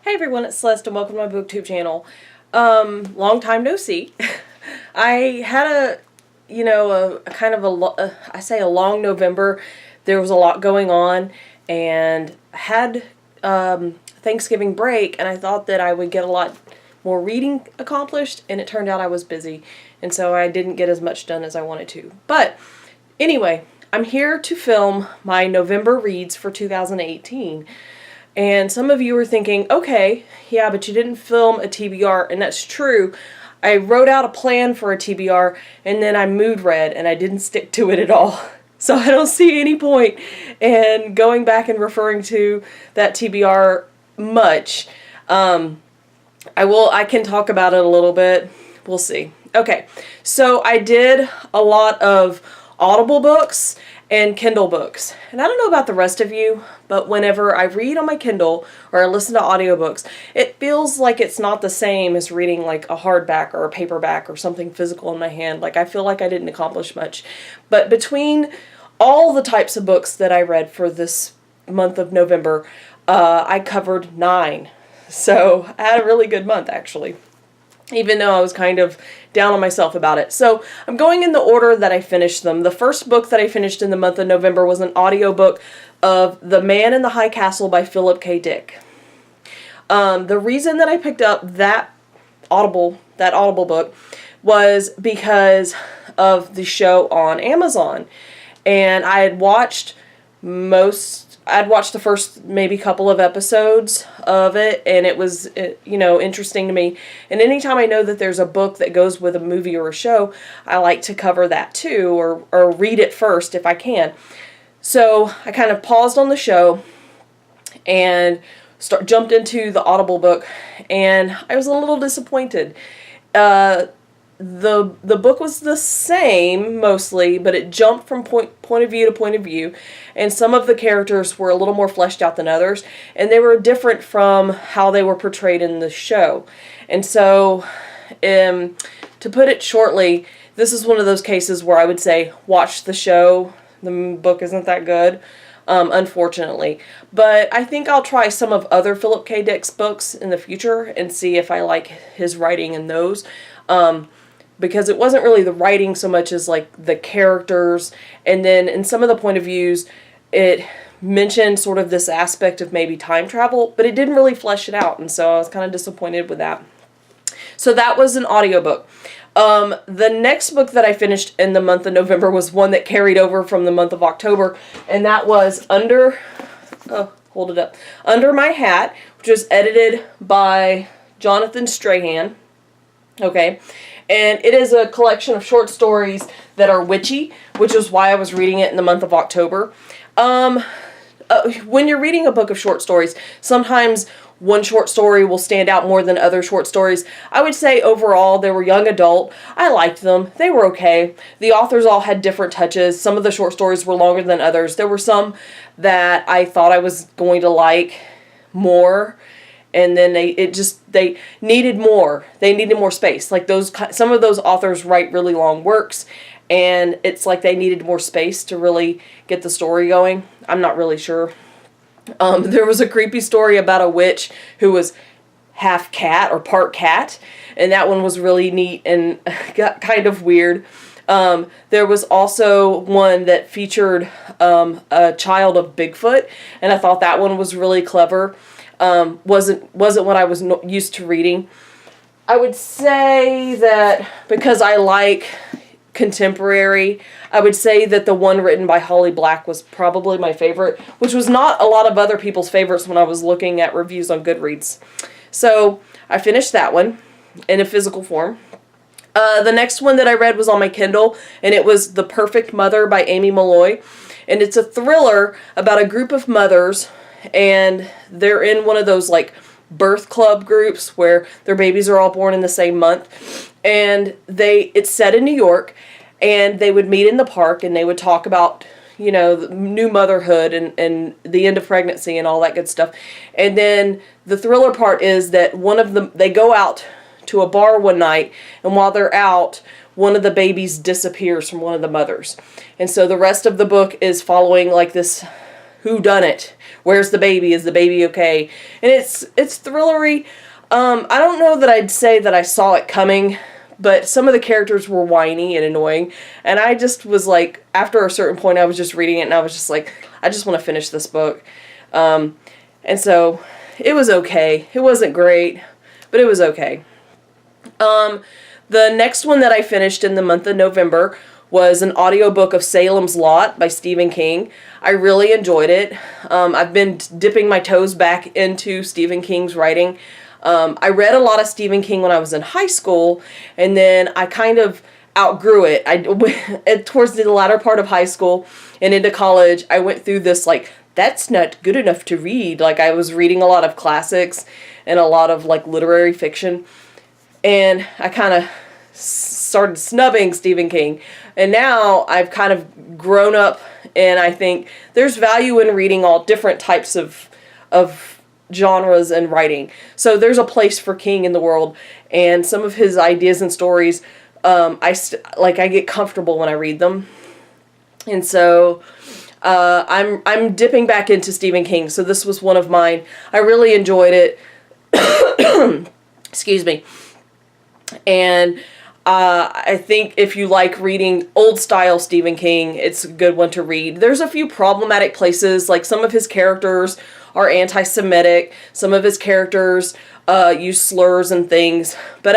Hey everyone, it's Celeste and welcome to my booktube channel. Long time no see. I had a kind of I say a long November. There was a lot going on and had Thanksgiving break, and I thought that I would get a lot more reading accomplished, and it turned out I was busy, and so I didn't get as much done as I wanted to. But anyway, I'm here to film my November reads for 2018. And some of you are thinking, okay, yeah, but you didn't film a TBR, and that's true. I wrote out a plan for a TBR, and then I mood read, and I didn't stick to it at all. So I don't see any point in going back and referring to that TBR much. I can talk about it a little bit. We'll see. Okay, so I did a lot of Audible books and Kindle books. And I don't know about the rest of you, but whenever I read on my Kindle or I listen to audiobooks, it feels like it's not the same as reading like a hardback or a paperback or something physical in my hand. Like I feel like I didn't accomplish much. But between all the types of books that I read for this month of November, I covered 9. So I had a really good month actually, even though I was kind of down on myself about it. So I'm going in the order that I finished them. The first book that I finished in the month of November was an audiobook of The Man in the High Castle by Philip K. Dick. The reason that I picked up that Audible book was because of the show on Amazon. And I had watched the first maybe couple of episodes of it, and it was, interesting to me. And anytime I know that there's a book that goes with a movie or a show, I like to cover that too, or read it first if I can. So I kind of paused on the show and jumped into the Audible book, and I was a little disappointed. The book was the same mostly, but it jumped from point of view to point of view, and some of the characters were a little more fleshed out than others, and they were different from how they were portrayed in the show. And so, to put it shortly, this is one of those cases where I would say watch the show. The book isn't that good, unfortunately. But I think I'll try some of other Philip K. Dick's books in the future and see if I like his writing in those. Because it wasn't really the writing so much as like the characters, and then in some of the point of views it mentioned sort of this aspect of maybe time travel, but it didn't really flesh it out, and so I was kind of disappointed with that. So that was an audiobook. The next book that I finished in the month of November was one that carried over from the month of October, and that was Under My Hat, which was edited by Jonathan Strahan. Okay, and it is a collection of short stories that are witchy, which is why I was reading it in the month of October. When you're reading a book of short stories, sometimes one short story will stand out more than other short stories. I would say overall they were young adult. I liked them. They were okay. The authors all had different touches. Some of the short stories were longer than others. There were some that I thought I was going to like more, and then they needed more. They needed more space. Like some of those authors write really long works, and it's like they needed more space to really get the story going. I'm not really sure. There was a creepy story about a witch who was half cat or part cat, and that one was really neat and got kind of weird. There was also one that featured a child of Bigfoot, and I thought that one was really clever. Wasn't what I was used to reading. I would say that because I like contemporary, I would say that the one written by Holly Black was probably my favorite, which was not a lot of other people's favorites when I was looking at reviews on Goodreads. So I finished that one in a physical form. The next one that I read was on my Kindle, and it was The Perfect Mother by Amy Malloy, and it's a thriller about a group of mothers, and they're in one of those like birth club groups where their babies are all born in the same month, and it's set in New York, and they would meet in the park and they would talk about the new motherhood and the end of pregnancy and all that good stuff. And then the thriller part is that one of them, they go out to a bar one night, and while they're out, one of the babies disappears from one of the mothers, and so the rest of the book is following like this whodunit Where's the baby? Is the baby okay? And it's thrillery. I don't know that I'd say that I saw it coming, but some of the characters were whiny and annoying, and I just was like, after a certain point, I was just reading it, and I was just like, I just want to finish this book. And so it was okay. It wasn't great, but it was okay. The next one that I finished in the month of November was an audiobook of Salem's Lot by Stephen King. I really enjoyed it. I've been dipping my toes back into Stephen King's writing. I read a lot of Stephen King when I was in high school, and then I kind of outgrew it. Towards the latter part of high school and into college, I went through this, like, that's not good enough to read. Like, I was reading a lot of classics and a lot of, like, literary fiction, and I kind of started snubbing Stephen King. And now I've kind of grown up, and I think there's value in reading all different types of genres and writing. So there's a place for King in the world, and some of his ideas and stories, I get comfortable when I read them. And so I'm dipping back into Stephen King. So this was one of mine. I really enjoyed it. Excuse me. And I think if you like reading old style Stephen King, it's a good one to read. There's a few problematic places, like some of his characters are anti-Semitic, some of his characters use slurs and things, but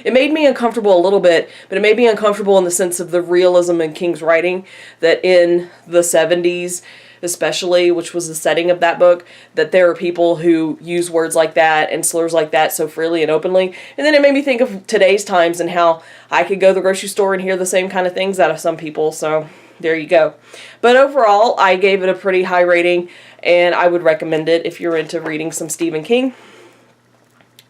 it made me uncomfortable a little bit, but it made me uncomfortable in the sense of the realism in King's writing, that in the 70s especially, which was the setting of that book, that there are people who use words like that and slurs like that so freely and openly. And then it made me think of today's times and how I could go to the grocery store and hear the same kind of things out of some people, so there you go. But overall, I gave it a pretty high rating, and I would recommend it if you're into reading some Stephen King.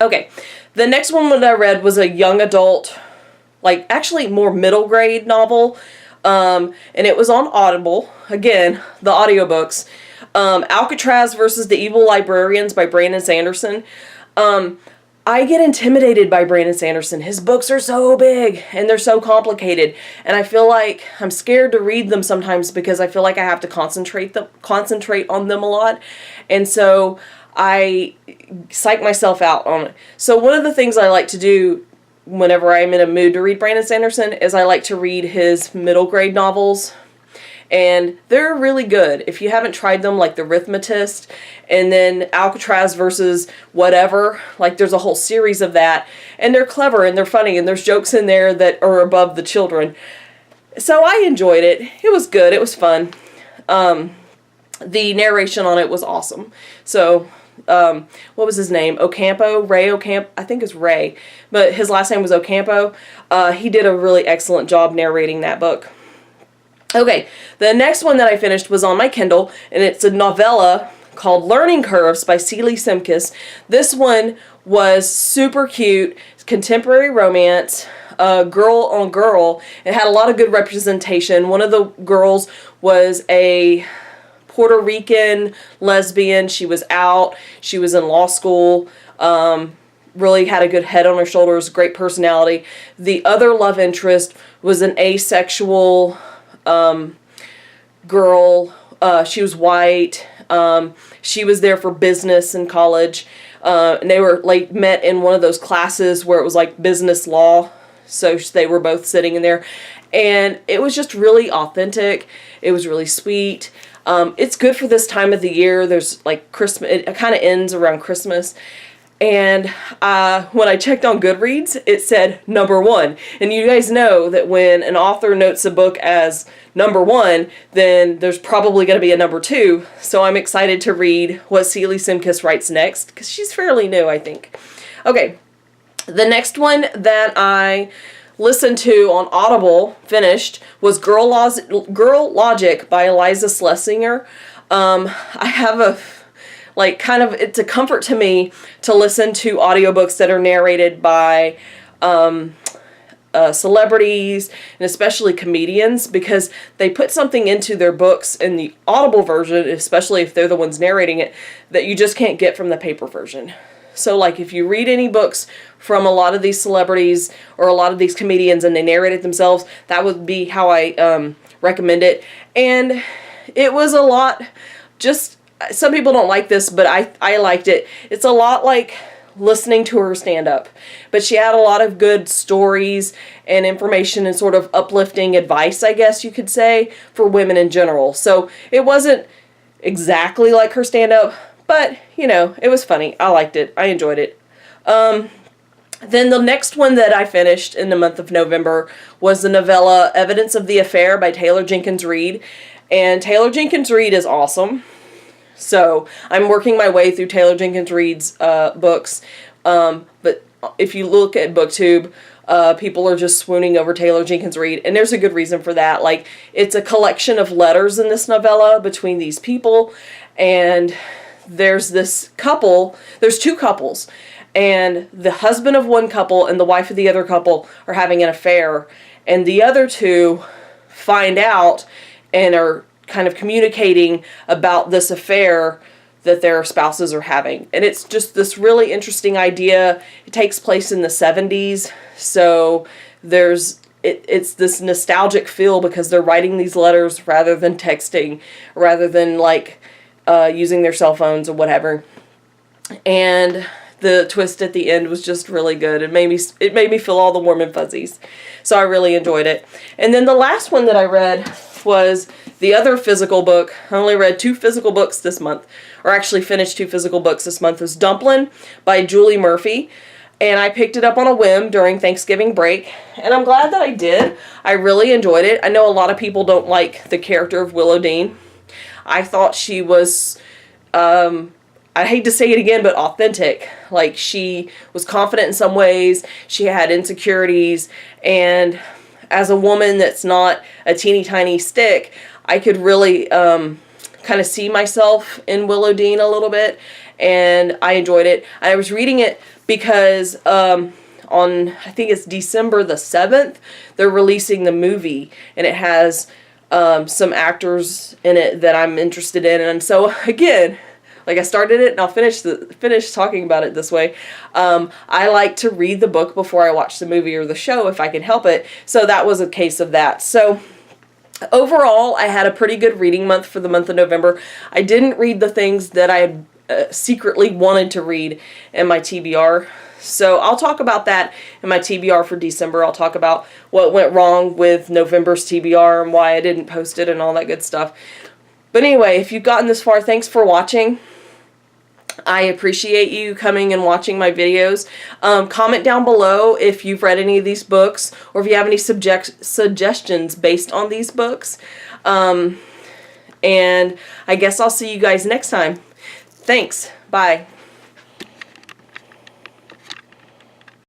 Okay, the next one that I read was a young adult, like actually more middle grade novel, and it was on Audible. Again, the audiobooks. Alcatraz versus the Evil Librarians by Brandon Sanderson. I get intimidated by Brandon Sanderson. His books are so big and they're so complicated, and I feel like I'm scared to read them sometimes because I feel like I have to concentrate on them a lot, and so I psych myself out on it. So one of the things I like to do whenever I'm in a mood to read Brandon Sanderson is I like to read his middle grade novels. And they're really good. If you haven't tried them, like The Rhythmatist, and then Alcatraz versus whatever, like there's a whole series of that. And they're clever and they're funny and there's jokes in there that are above the children. So I enjoyed it. It was good. It was fun. The narration on it was awesome. So, what was his name? Ray Ocampo, I think it's Ray, but his last name was Ocampo. He did a really excellent job narrating that book. Okay, the next one that I finished was on my Kindle, and it's a novella called Learning Curves by Seeley Simkis. This one was super cute, contemporary romance, girl on girl. It had a lot of good representation. One of the girls was a Puerto Rican lesbian. She was out. She was in law school. Really had a good head on her shoulders, great personality. The other love interest was an asexual girl. She was white. She was there for business in college. And they were like met in one of those classes where it was like business law. So they were both sitting in there. And it was just really authentic. It was really sweet. It's good for this time of the year. There's like Christmas. It kind of ends around Christmas. And when I checked on Goodreads, it said #1. And you guys know that when an author notes a book as #1, then there's probably going to be a #2. So I'm excited to read what Seeley Simkis writes next, because she's fairly new, I think. Okay, the next one that I listened to on Audible, finished, was Girl Logic by Eliza Schlesinger. I have it's a comfort to me to listen to audiobooks that are narrated by celebrities, and especially comedians, because they put something into their books in the Audible version, especially if they're the ones narrating it, that you just can't get from the paper version. So like if you read any books from a lot of these celebrities or a lot of these comedians and they narrate it themselves, that would be how I recommend it. And it was a lot, just some people don't like this, but I liked it. It's a lot like listening to her stand up, but she had a lot of good stories and information and sort of uplifting advice, I guess you could say, for women in general. So it wasn't exactly like her stand up, but you know, it was funny. I liked it. I enjoyed it. Then the next one that I finished in the month of November was the novella Evidence of the Affair by Taylor Jenkins Reid. And Taylor Jenkins Reid is awesome. So I'm working my way through Taylor Jenkins Reid's books. But if you look at BookTube, people are just swooning over Taylor Jenkins Reid. And there's a good reason for that. Like, it's a collection of letters in this novella between these people. And there's this couple, there's two couples. And the husband of one couple and the wife of the other couple are having an affair. And the other two find out and are kind of communicating about this affair that their spouses are having. And it's just this really interesting idea. It takes place in the 70s. So it's this nostalgic feel because they're writing these letters rather than texting, rather than like using their cell phones or whatever. And the twist at the end was just really good. It made me feel all the warm and fuzzies. So I really enjoyed it. And then the last one that I read was the other physical book. I only read 2 physical books this month, or actually finished 2 physical books this month. It was Dumplin by Julie Murphy. And I picked it up on a whim during Thanksgiving break. And I'm glad that I did. I really enjoyed it. I know a lot of people don't like the character of Willow Dean. I thought she was, I hate to say it again, but authentic. Like, she was confident in some ways. She had insecurities. And as a woman that's not a teeny tiny stick, I could really kind of see myself in Willow Dean a little bit. And I enjoyed it. I was reading it because on, I think it's December the 7th, they're releasing the movie. And it has some actors in it that I'm interested in. And so, again, like, I started it and I'll finish talking about it this way. I like to read the book before I watch the movie or the show if I can help it. So that was a case of that. So overall, I had a pretty good reading month for the month of November. I didn't read the things that I secretly wanted to read in my TBR. So I'll talk about that in my TBR for December. I'll talk about what went wrong with November's TBR and why I didn't post it and all that good stuff. But anyway, if you've gotten this far, thanks for watching. I appreciate you coming and watching my videos. Comment down below if you've read any of these books or if you have any suggestions based on these books. And I guess I'll see you guys next time. Thanks. Bye.